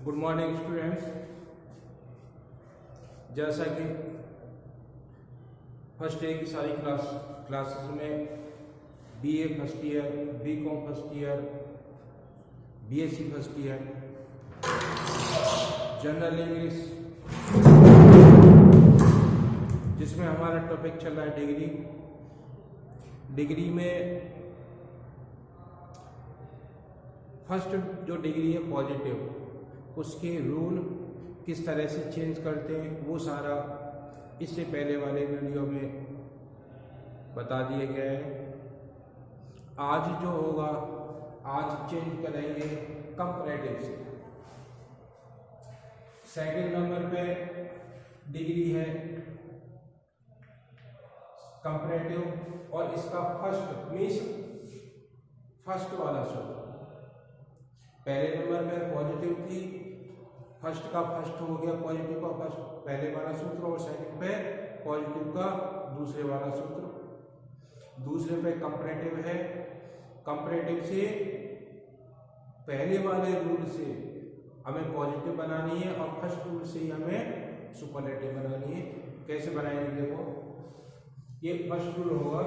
Good morning students. जैसा कि first day की सारी क्लासेस में BA first year, BCom first year, BSc first year, general English, जिसमें हमारा टॉपिक चल रहा है डिग्री में फर्स्ट जो डिग्री है पॉजिटिव, उसके रूल किस तरह से चेंज करते हैं वो सारा इससे पहले वाले वीडियो में बता दिए गए हैं। आज जो होगा, आज चेंज करेंगे कंपैरेटिव से। सेकंड नंबर पे डिग्री है कंपैरेटिव और इसका फर्स्ट वाला सूत्र। पहले नंबर में पॉजिटिव थी, फर्स्ट का फर्स्ट हो गया, पॉजिटिव का फर्स्ट पहले वाला सूत्र, और सेकंड पे पॉजिटिव का दूसरे वाला सूत्र। दूसरे पे कंपैरेटिव है, कंपैरेटिव से पहले वाले रूल से हमें पॉजिटिव बनानी है और फर्स्ट रूल से ही हमें सुपरलेटिव बनानी है। कैसे बनाएंगे देखो, ये फर्स्ट रूल होगा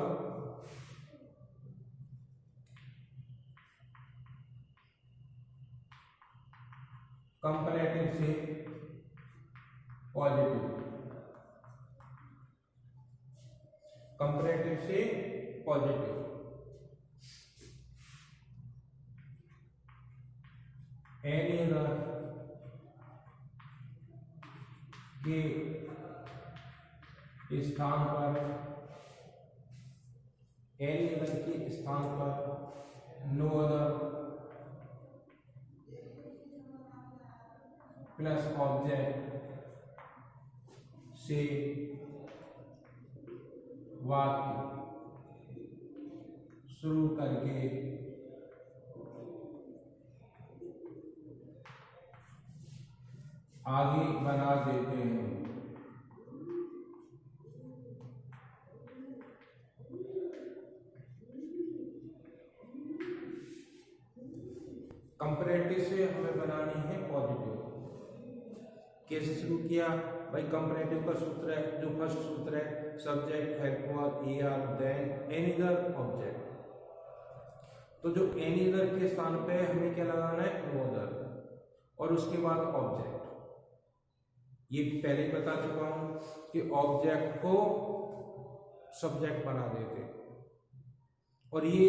कंपैरेटिव से पॉजिटिव, कंपैरेटिव से पॉजिटिव। एनी अदर के स्थान पर, एनी अदर के स्थान पर नो अदर प्लस ऑब्जेक्ट से वाक्य शुरू करके आगे बना देते हैं। कंपैरेटिव से हमें बनानी है पॉजिटिव। कैसे शुरू किया भाई? कंपैरेटिव का सूत्र है, जो फर्स्ट सूत्र है, subject, helper, er, then any other object. तो जो एनी अदर के स्थान पे हमें क्या लगाना है? नो अदर, और उसके बाद ऑब्जेक्ट। ये पहले ही बता चुका हूं कि ऑब्जेक्ट को सब्जेक्ट बना देते, और ये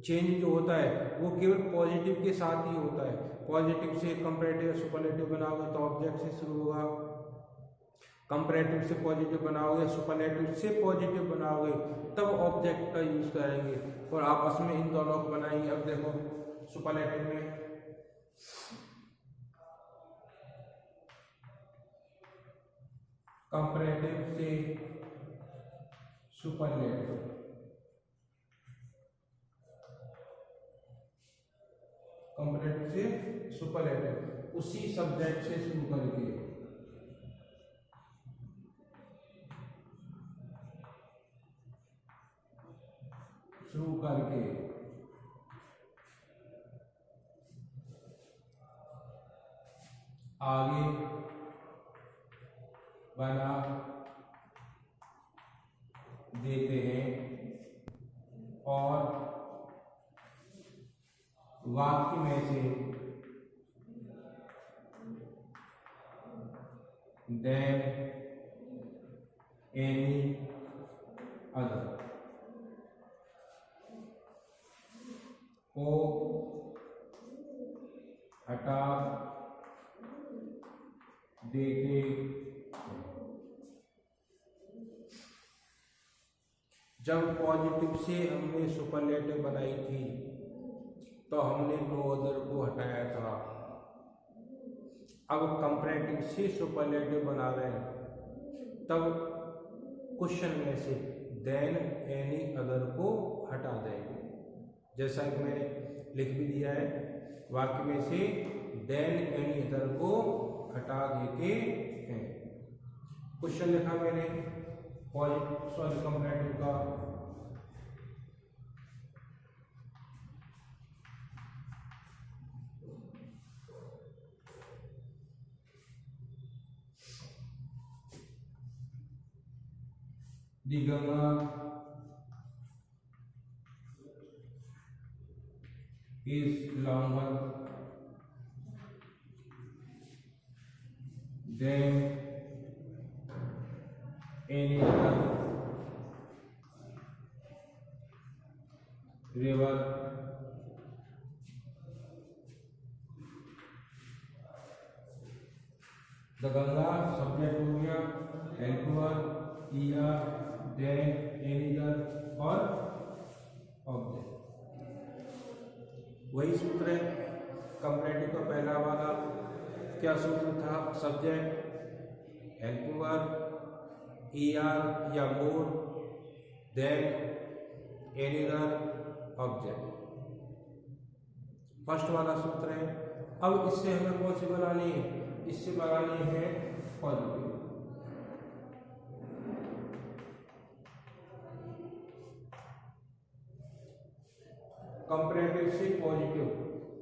चेंज जो होता है वो केवल पॉजिटिव के साथ ही होता है। पॉजिटिव से कंपैरेटिव सुपरलेटिव बनाओगे तो ऑब्जेक्ट से शुरू होगा, कंपैरेटिव से पॉजिटिव बनाओगे, सुपरलेटिव से पॉजिटिव बनाओगे, तब ऑब्जेक्ट का यूज करेंगे और आपस में इन दोनों को बनाएंगे। अब देखो सुपरलेटिव में कंपैरेटिव से सुपरलेटिव, कंपैरेटिव से सुपरलेटिव, उसी सब्जेक्ट से शुरू करके आगे बना देते हैं और वाक्य में से देन एनी अदर को हटा देते हैं। जब पॉजिटिव से हमने सुपरलेटिव बनाई थी तो हमने नो अदर को हटाया था। अब कंपैरेटिव से सुपरलेटिव बना रहे हैं, तब क्वेश्चन में से देन एनी अदर को हटा देंगे। जैसा कि मैंने लिख भी दिया है, वाक्य में से देन एनी अदर को हटा देते हैं। क्वेश्चन लिखा मैंने कंपैरेटिव का, the Ganga is longer than any other river the Ganga subject हो गया, हेल्पर, ईआर, देन, एनीदर और ऑब्जेक्ट। वही सूत्र है कंपैरेटिव का पहला वाला। क्या सूत्र था? सब्जेक्ट, हेल्पर, ईआर या मोर, देन, एनीदर, ऑब्जेक्ट। फर्स्ट वाला सूत्र है। अब इससे हमें कौन सी बनानी है? इससे बनानी है पॉजिटिव। कंपैरेटिव से पॉजिटिव,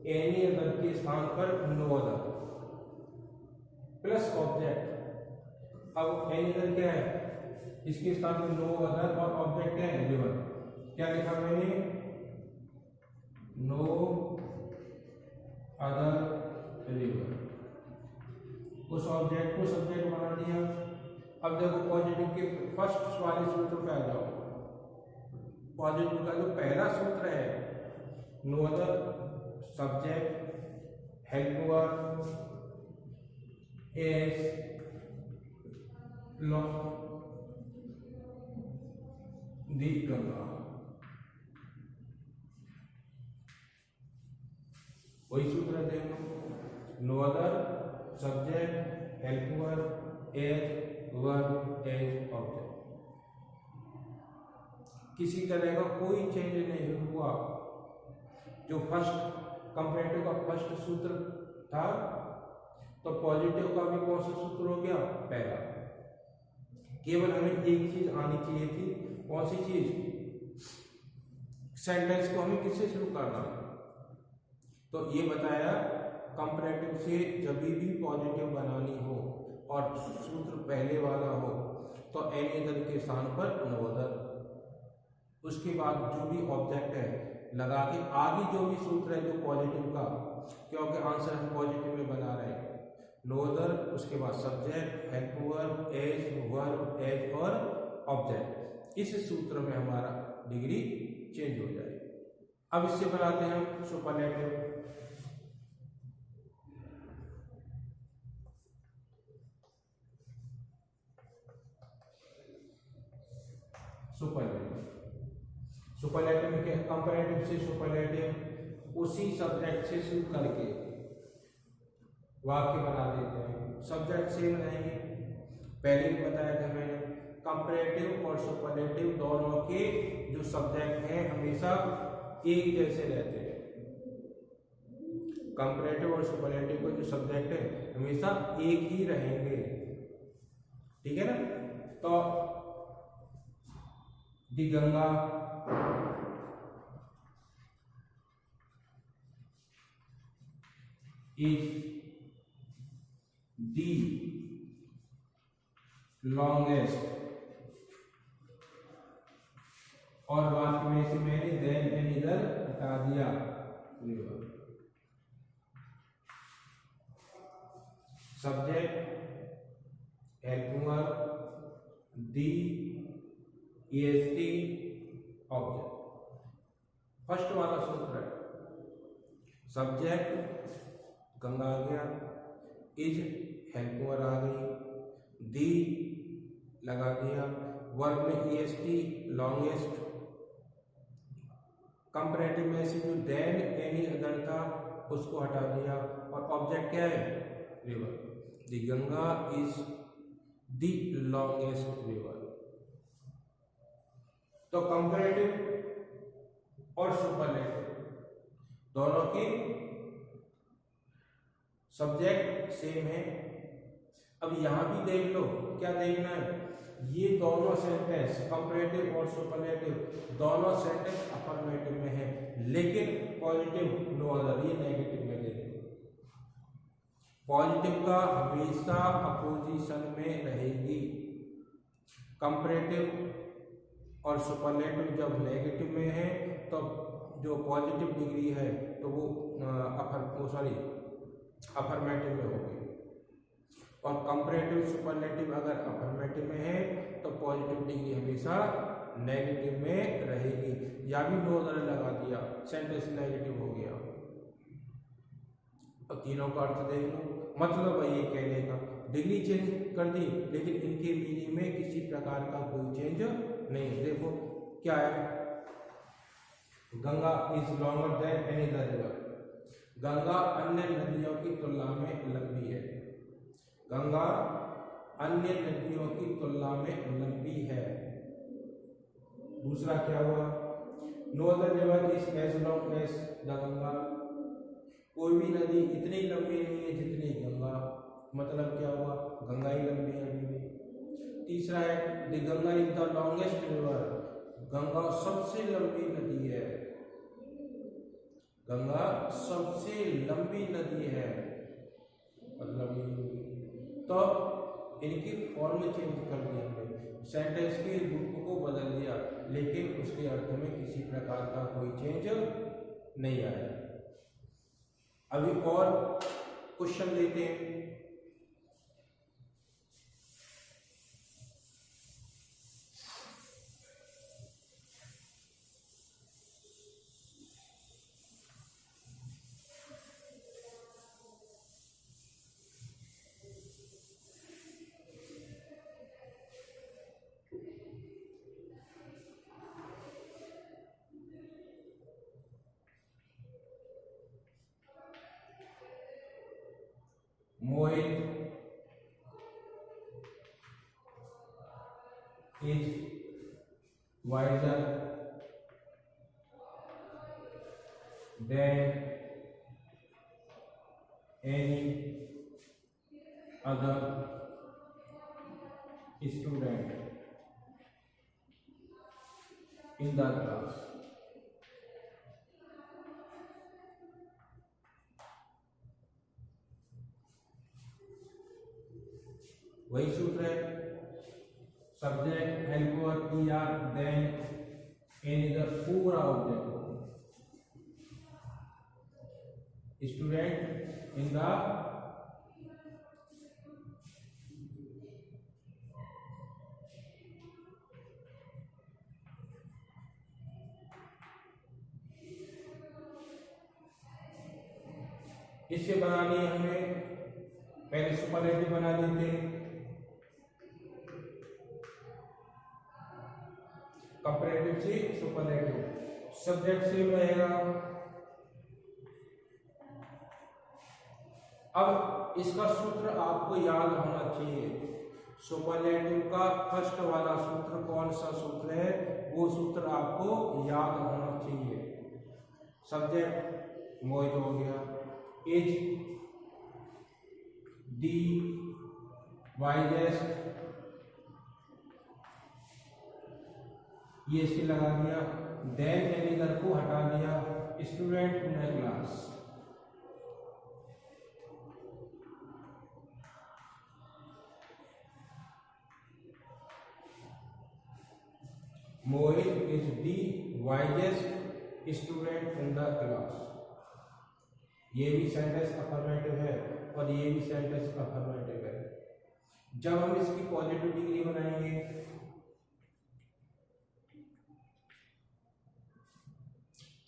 एनी अदर के स्थान पर नो अदर प्लस ऑब्जेक्ट। अब एनी अदर क्या है? इसके स्थान पर नो अदर और ऑब्जेक्ट क्या है? रिवर। क्या लिखा मैंने? No other river. उस ऑब्जेक्ट को सब्जेक्ट बना दिया। अब देखो पॉजिटिव के फर्स्ट वाले सूत्र पे आ जाओ। पॉजिटिव का जो पहला सूत्र है, no other, subject, helper, as, the Ganga. वही सूत्र देखो, no other, subject, helper, as, verb, as, object. किसी तरह का कोई चेंज नहीं हुआ। जो फर्स्ट कंपैरेटिव का फर्स्ट सूत्र था, तो पॉजिटिव का भी कौन सा सूत्र हो गया? पहला। केवल हमें एक चीज आनी चाहिए थी। कौन सी चीज? सेंटेंस को हमें किससे शुरू करना है। तो ये बताया कंपैरेटिव से जब भी पॉजिटिव बनानी हो और सूत्र पहले वाला हो तो एनी अदर के स्थान पर नो अदर, उसके बाद जो भी ऑब्जेक्ट है लगा के आगे जो भी सूत्र है जो पॉजिटिव का, क्योंकि आंसर हम पॉजिटिव में बना रहे हैं, नो अदर, उसके बाद subject, helper, as, verb, as और ऑब्जेक्ट। इस सूत्र में हमारा डिग्री चेंज हो जाएगी। अब इससे बनाते हैं हम सुपरलेटिव। सुपरलेटिव में क्या? कंपैरेटिव से सुपरलेटिव उसी सब्जेक्ट से शुरू करके वाक्य बना देते हैं। सब्जेक्ट सेम रहेंगे। पहले भी बताया था मैंने, कंपैरेटिव और सुपरलेटिव दोनों के जो सब्जेक्ट हैं हमेशा एक जैसे रहते हैं। कंपैरेटिव और सुपरलेटिव के जो सब्जेक्ट है हमेशा एक ही रहेंगे। ठीक है ना? तो दी गंगा is the longest, और वाक्य में से मैंने देन एंड इधर हटा दिया, रिवर। सब्जेक्ट, हेल्पर, दी, ईएसटी, ऑब्जेक्ट। फर्स्ट वाला सूत्र है, सब्जेक्ट गंगा आ गया, इज हेल्पर आ गई, दी लगा दिया, वर्ब में ईएसटी लॉन्गेस्ट, कंपैरेटिव में से जो देन एनी अदर था उसको हटा दिया, और ऑब्जेक्ट क्या है? River. The Ganga is the longest river. तो कंपैरेटिव और सुपरलेटिव दोनों के सब्जेक्ट सेम है। अब यहां भी देख लो, क्या देखना है? ये दोनों सेंटेंस कंपैरेटिव और सुपरलेटिव दोनों सेंटेंस अफर्मेटिव में है, लेकिन पॉजिटिव नो अदर, ये नेगेटिव में दे दो। पॉजिटिव का हमेशा अपोजिशन में रहेगी। कंपैरेटिव और सुपरलेटिव जब नेगेटिव में है तो जो पॉजिटिव डिग्री है तो वो अफर्मेटिव में होगी, और कंपैरेटिव सुपरलेटिव अगर अफर्मेटिव में है तो पॉजिटिव डिग्री हमेशा नेगेटिव में रहेगी। या भी नो अदर लगा दिया, सेंटेंस नेगेटिव हो गया। तो तीनों का अर्थ देख लो, मतलब है ये कहने का डिग्री चेंज कर दी लेकिन इनके मीनिंग में किसी प्रकार का कोई चेंज नहीं है। देखो क्या है, Ganga is longer than any other river. Ganga अन्य नदियों की तुलना में लंबी है। गंगा अन्य नदियों की तुलना में लंबी है। दूसरा क्या हुआ, no other river is as long as the Ganga. कोई भी नदी इतनी लंबी नहीं है जितनी गंगा, मतलब क्या हुआ, गंगा ही लंबी है अभी भी। तीसरा है the Ganga is the longest river. Ganga सबसे लंबी नदी है। गंगा सबसे लंबी नदी है, मतलब ये होगी। तो इनकी फॉर्म चेंज कर दी हमने, सेंटेंस के रूप को बदल दिया लेकिन उसके अर्थ में किसी प्रकार का कोई चेंज नहीं आया। अभी और क्वेश्चन लेते हैं। Mohit is wiser than any other student in the class. वही सूत्र है, subject helper PR then an इधर पूरा ऑब्जेक्ट स्टूडेंट इन द इससे बनानी है हमें, पहले सुपरलेटिव बना देते हैं, कंपैरेटिव से सुपरलेटिव, सब्जेक्ट सेम रहेगा। अब इसका सूत्र आपको याद होना चाहिए। सुपरलेटिव का फर्स्ट वाला सूत्र कौन सा सूत्र है, वो सूत्र आपको याद होना चाहिए। सब्जेक्ट मोहित हो गया, इज दी वाइजेस्ट, ये इसके लगा दिया, देन एनीदर को हटा दिया, student in the class. Mohit is the wisest student in the class. ये भी सेंटेंस अफर्मेटिव है और ये भी सेंटेंस अफर्मेटिव है। जब हम इसकी पॉजिटिव डिग्री बनाएंगे,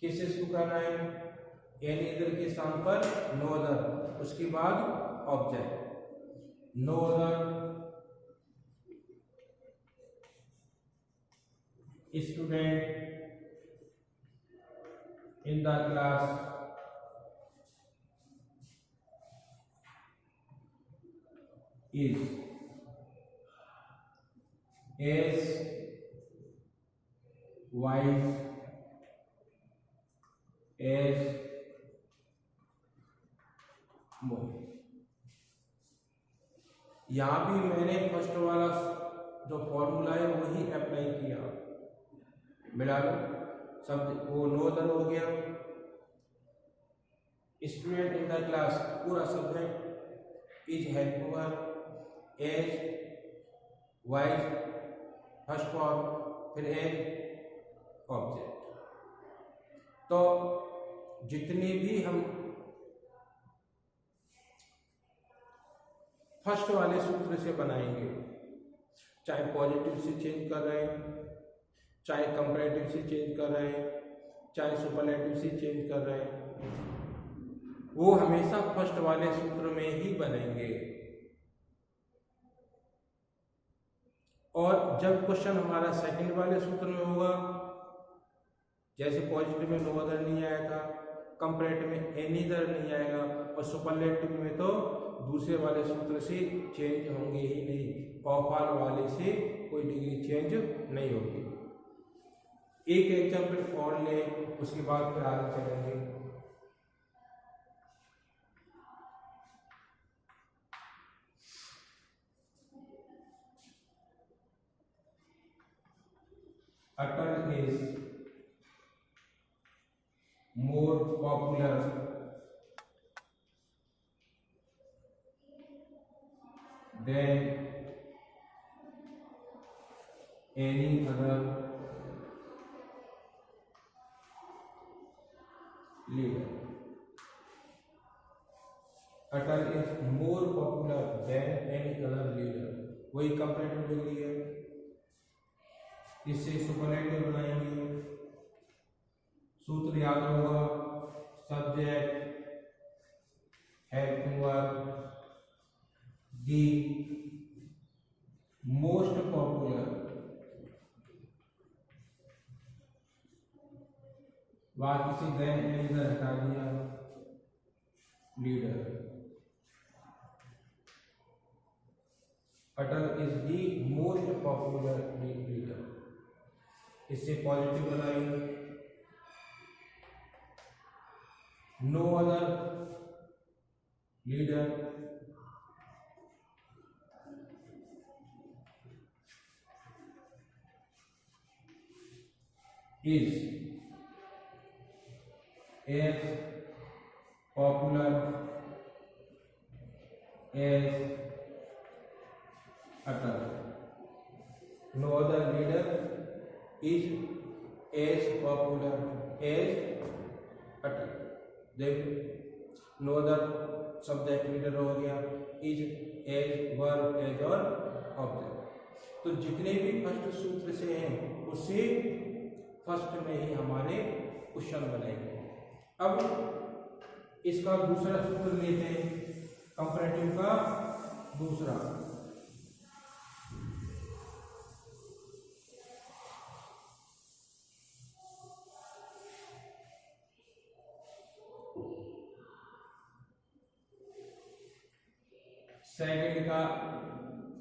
किससे शुरू करना है, एनी अदर के स्थान पर नो अदर, उसके बाद object, no other student in the class is as wise as Mohit। यहां भी मैंने फर्स्ट वाला जो फॉर्मूला है वही अप्लाई किया, मिला लो सब, वो नो अदर हो गया, स्टूडेंट इन द क्लास पूरा subject, is helper, age wise first form, फिर एज ऑब्जेक्ट। तो जितने भी हम फर्स्ट वाले सूत्र से बनाएंगे, चाहे पॉजिटिव से चेंज कर रहे हैं, चाहे कंपैरेटिव से चेंज कर रहे हैं, चाहे सुपरलेटिव से चेंज कर रहे हैं, वो हमेशा फर्स्ट वाले सूत्र में ही बनेंगे। और जब क्वेश्चन हमारा सेकंड वाले सूत्र में होगा, जैसे पॉजिटिव में नो अदर नहीं आया था, कंपैरेटिव में एनी अदर नहीं आएगा, और सुपरलेटिव में तो दूसरे वाले सूत्र से चेंज होंगे ही नहीं, ऑफ ऑल वाले से कोई डिग्री चेंज नहीं होगी। एक एग्जाम्पल और ले, उसके बाद फिर आगे चलेंगे। Atal is more popular than any other leader. Atal is more popular than any other leader. वही कंपैरेटिव डिग्री है। इससे सुपरलेटिव बनाएंगे, सूत्र याद होगा, subject helping verb, the most popular, बाकी से then इधर हटा दिया, leader. Atal is the most popular leader। इससे पॉजिटिव बनाएंगे, no other leader, is as popular as Atal. No other leader is as popular as Atal. देखो, no other subject leader हो गया, is as verb as और object. तो जितने भी first सूत्र से हैं उससे फर्स्ट में ही हमारे क्वेश्चन बनेंगे। अब इसका दूसरा सूत्र लेते हैं, कंपैरेटिव का दूसरा। सेकंड का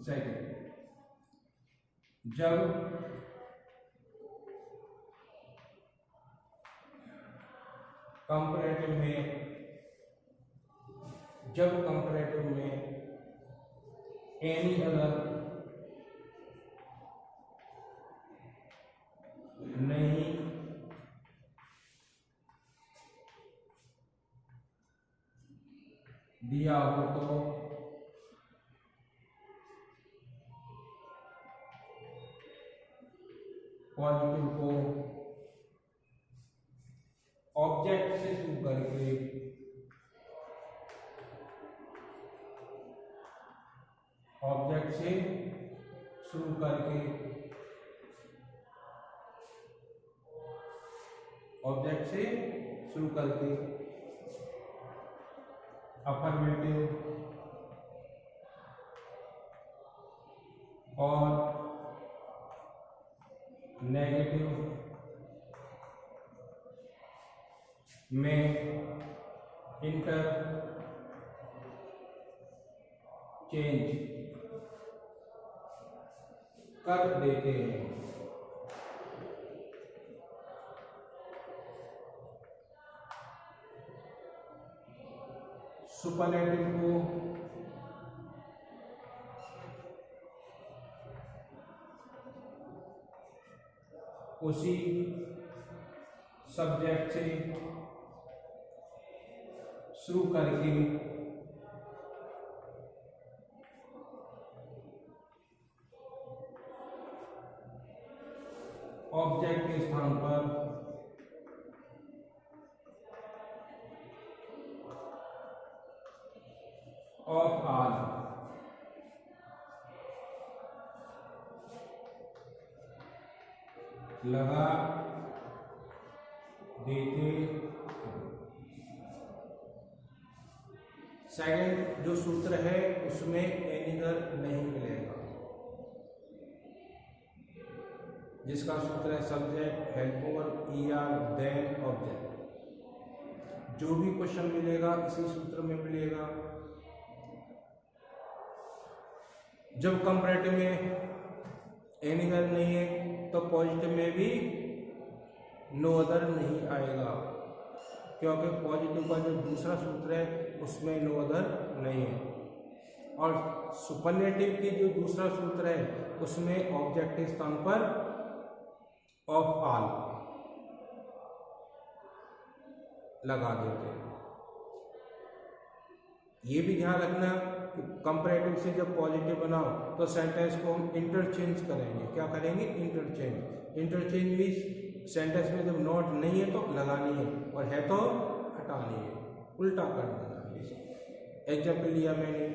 सेकंड, जब कंपैरेटिव में एनी अदर नहीं दिया हो तो पॉजिटिव को ऑब्जेक्ट से शुरू करके अफर्मेटिव और नेगेटिव में इंटर चेंज कर देते हैं। सुपरलेटिव को उसी सब्जेक्ट से शुरू करके ऑब्जेक्ट के स्थान पर ऑफ आल लगा देते। सेकंड जो सूत्र है उसमें एनीदर नहीं मिलेगा, जिसका सूत्र है subject help over er then object. जो भी क्वेश्चन मिलेगा इसी सूत्र में मिलेगा। जब कंपैरेटिव में एनीदर नहीं है तो पॉजिटिव में भी नो अदर नहीं आएगा, क्योंकि पॉजिटिव का जो दूसरा सूत्र है उसमें नो अदर नहीं है। और सुपरलेटिव की जो दूसरा सूत्र है उसमें ऑब्जेक्ट के स्थान पर ऑफ आल लगा देते हैं। ये भी ध्यान रखना कि कंपैरेटिव से जब पॉजिटिव बनाओ तो सेंटेंस को हम इंटरचेंज करेंगे। क्या करेंगे? इंटरचेंज। इंटरचेंज मीन्स सेंटेंस में जब नॉट नहीं है तो लगानी है और है तो हटानी है, उल्टा कर देना। एग्जाम्पल लिया मैंने,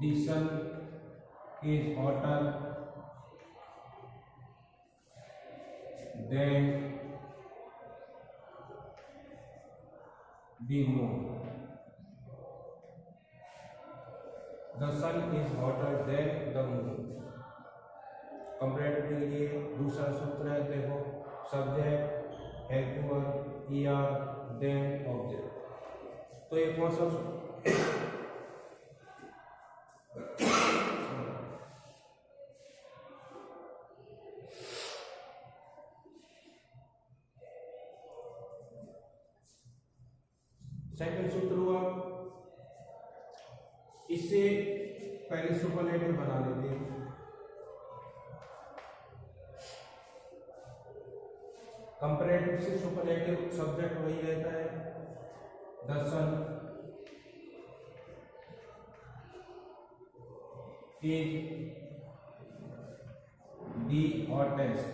the sun is hotter than the moon. The sun is hotter than the moon. Comparative के लिए दूसरा सूत्र है, देखो subject help over er then object. तो ये कौन सा सेकंड सूत्र हुआ। इससे पहले सुपरलेटिव बना लेते हैं। कंपैरेटिव से सुपरलेटिव सब्जेक्ट वही रहता है, the sun is the hottest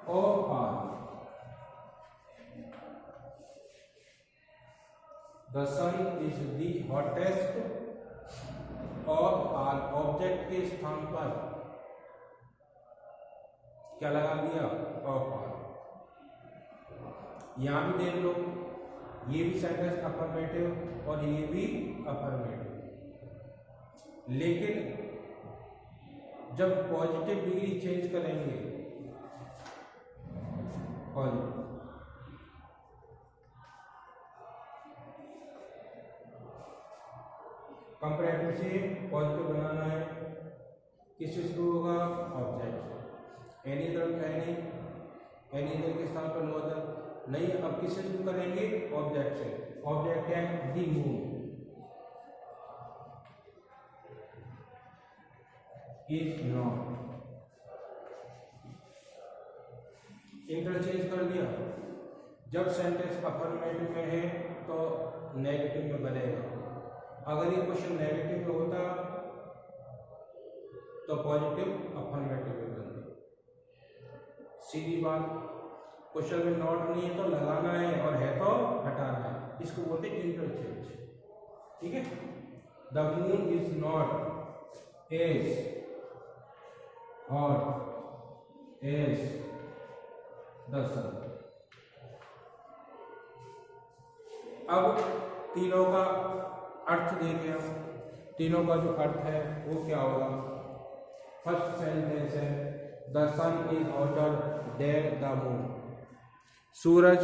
of all. The sun is the hottest of all। Object के स्थान पर क्या लगा दिया? Of all. यहां भी देख लो, ये भी सेंटेंस अफर्मेटिव और ये भी अफर्मेटिव, लेकिन जब पॉजिटिव डिग्री चेंज करेंगे, पॉजिटिव कंपैरेटिव से पॉजिटिव बनाना है, किससे शुरू होगा? ऑब्जेक्ट से। Any other any, any other के स्थान पर नो अदर नहीं। अब किससे शुरू करेंगे? ऑब्जेक्ट से। ऑब्जेक्ट है दी मून इज नॉट। इंटरचेंज कर दिया। जब सेंटेंस अफर्मेटिव में है तो नेगेटिव में बनेगा। अगर ये क्वेश्चन नेगेटिव में होता तो पॉजिटिव अफर्मेटिव में बनती। सीधी बात। क्वेश्चन में नॉट नहीं है तो लगाना है और है तो हटाना है, इसको बोलते हैं इंटरचेंज। ठीक है। The moon is not as hot as the sun. अब तीनों का अर्थ देखें हम, तीनों का जो अर्थ है वो क्या होगा? फर्स्ट सेंटेंस है the sun is hotter than the moon. सूरज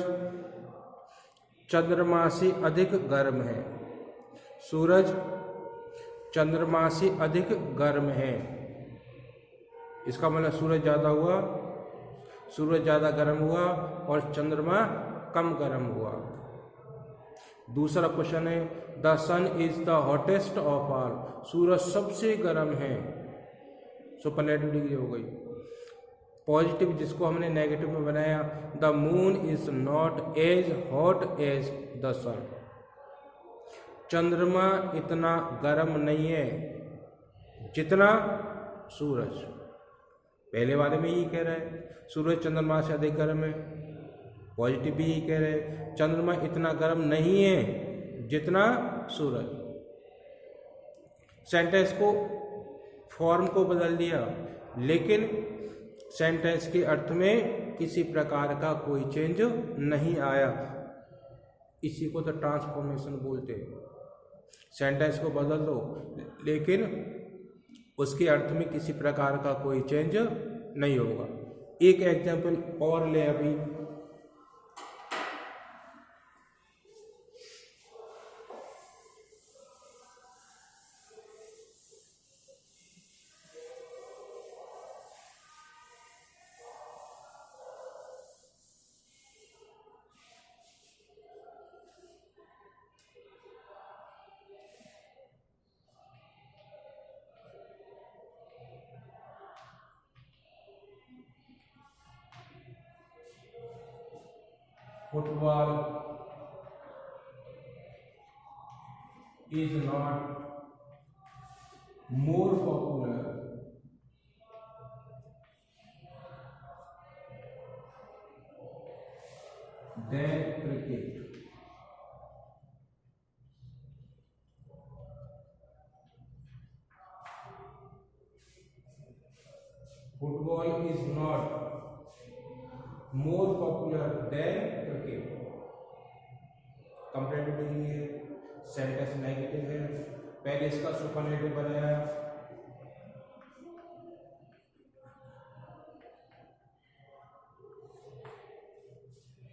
चंद्रमा से अधिक गर्म है। सूरज चंद्रमा से अधिक गर्म है। इसका मतलब सूरज ज़्यादा हुआ, सूरज ज़्यादा गर्म हुआ और चंद्रमा कम गर्म हुआ। दूसरा क्वेश्चन है the sun is the hottest of all, सूरज सबसे गर्म है, सुपरलेटिव डिग्री हो गई। पॉजिटिव जिसको हमने नेगेटिव में बनाया, the moon is not as hot as the sun, चंद्रमा इतना गर्म नहीं है जितना सूरज। पहले वाले में यही कह रहा है सूरज चंद्रमा से अधिक गर्म है, पॉजिटिव भी यही कह रहे हैं चंद्रमा इतना गर्म नहीं है जितना सूरज। सेंटेंस को फॉर्म को बदल दिया, लेकिन सेंटेंस के अर्थ में किसी प्रकार का कोई चेंज नहीं आया। इसी को तो ट्रांसफॉर्मेशन बोलते हैं। सेंटेंस को बदल दो लेकिन उसके अर्थ में किसी प्रकार का कोई चेंज नहीं होगा। एक एग्जाम्पल और ले अभी, football is not more popular than cricket. Football is not more popular than cricket. Comparative degree है, सेंटेंस नेगेटिव है, पहले इसका सुपरलेटिव बनाया,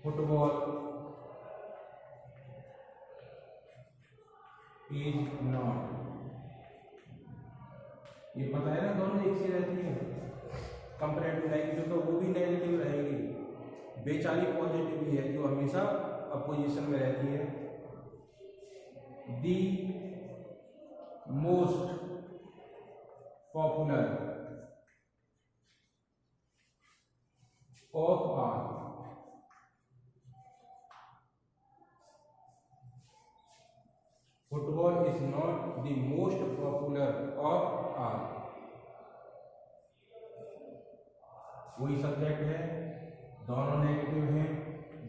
फुटबॉल इज नॉट, ये पता है ना दोनों एक सी रहती है। कंपैरेटिव नेगेटिव तो वो भी नेगेटिव रहेगी, बेचारी पॉजिटिव भी है जो हमेशा अपोजिशन में रहती है। The most popular of all, football is not the most popular of all. वही सब्जेक्ट है, दोनों नेगेटिव हैं।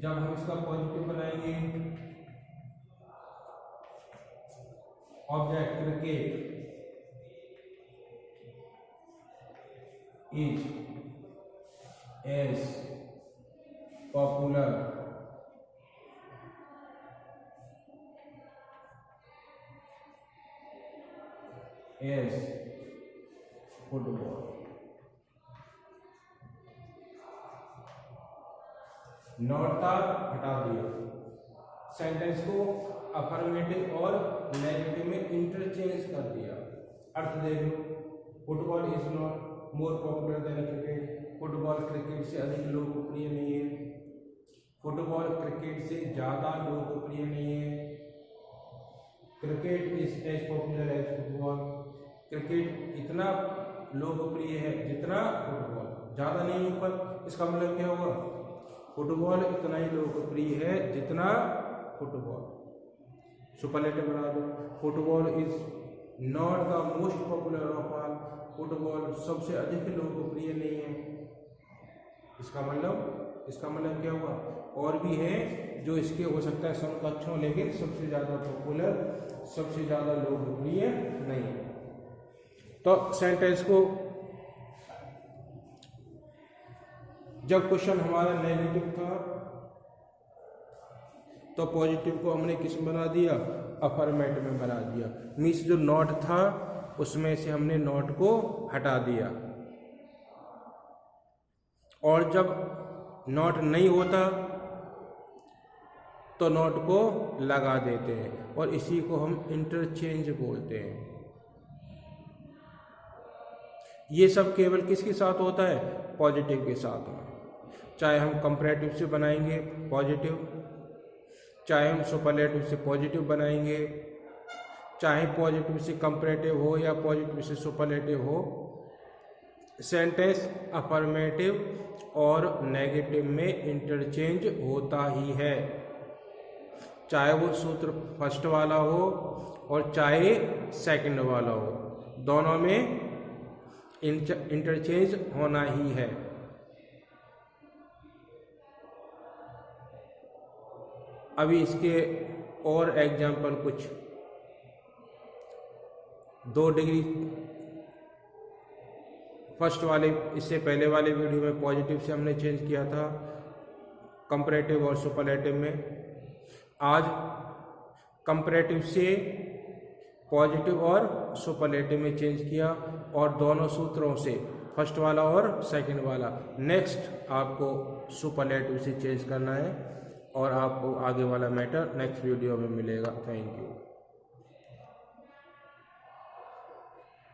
जब हम इसका पॉजिटिव बनाएंगे, object cricket is as popular as football. Not था हटा दिया, सेंटेंस को अफर्मेटिव और नेगेटिव में इंटरचेंज कर दिया। अर्थ देख लो, football is not more popular than cricket, football cricket से अधिक लोकप्रिय नहीं है, फुटबॉल क्रिकेट से ज़्यादा लोकप्रिय नहीं है, cricket is as popular as football, cricket इतना लोकप्रिय है जितना फुटबॉल, ज़्यादा नहीं ऊपर। इसका मतलब क्या हुआ, फुटबॉल इतना ही लोकप्रिय है जितना फुटबॉल। सुपरलेटिव बना दो, football is not the most popular of all, football सबसे अधिक लोकप्रिय नहीं है। इसका मतलब क्या हुआ, और भी है जो इसके हो सकता है समकक्ष हो, लेकिन सबसे ज़्यादा पॉपुलर, सबसे ज़्यादा लोकप्रिय नहीं है। तो सेंटेंस को जब क्वेश्चन हमारा नेगेटिव था तो पॉजिटिव को हमने किस में बना दिया, अफर्मेटिव में बना दिया। मीन्स जो नॉट था उसमें से हमने नॉट को हटा दिया, और जब नॉट नहीं होता तो नॉट को लगा देते हैं, और इसी को हम इंटरचेंज बोलते हैं। ये सब केवल किसके साथ होता है, पॉजिटिव के साथ में। चाहे हम कंपैरेटिव से बनाएंगे पॉजिटिव, चाहे हम सुपरलेटिव से पॉजिटिव बनाएंगे, चाहे पॉजिटिव से कंपैरेटिव हो या पॉजिटिव से सुपरलेटिव हो, सेंटेंस अफर्मेटिव और नेगेटिव में इंटरचेंज होता ही है, चाहे वो सूत्र फर्स्ट वाला हो और चाहे सेकंड वाला हो, दोनों में इंटरचेंज होना ही है। अभी इसके और एग्जाम्पल कुछ 2 डिग्री फर्स्ट वाले, इससे पहले वाले वीडियो में पॉजिटिव से हमने चेंज किया था कंपैरेटिव और सुपरलेटिव में। आज कंपैरेटिव से पॉजिटिव और सुपरलेटिव में चेंज किया और दोनों सूत्रों से फर्स्ट वाला और सेकंड वाला। नेक्स्ट आपको सुपरलेटिव से चेंज करना है और आपको आगे वाला मैटर नेक्स्ट वीडियो में मिलेगा। Thank you.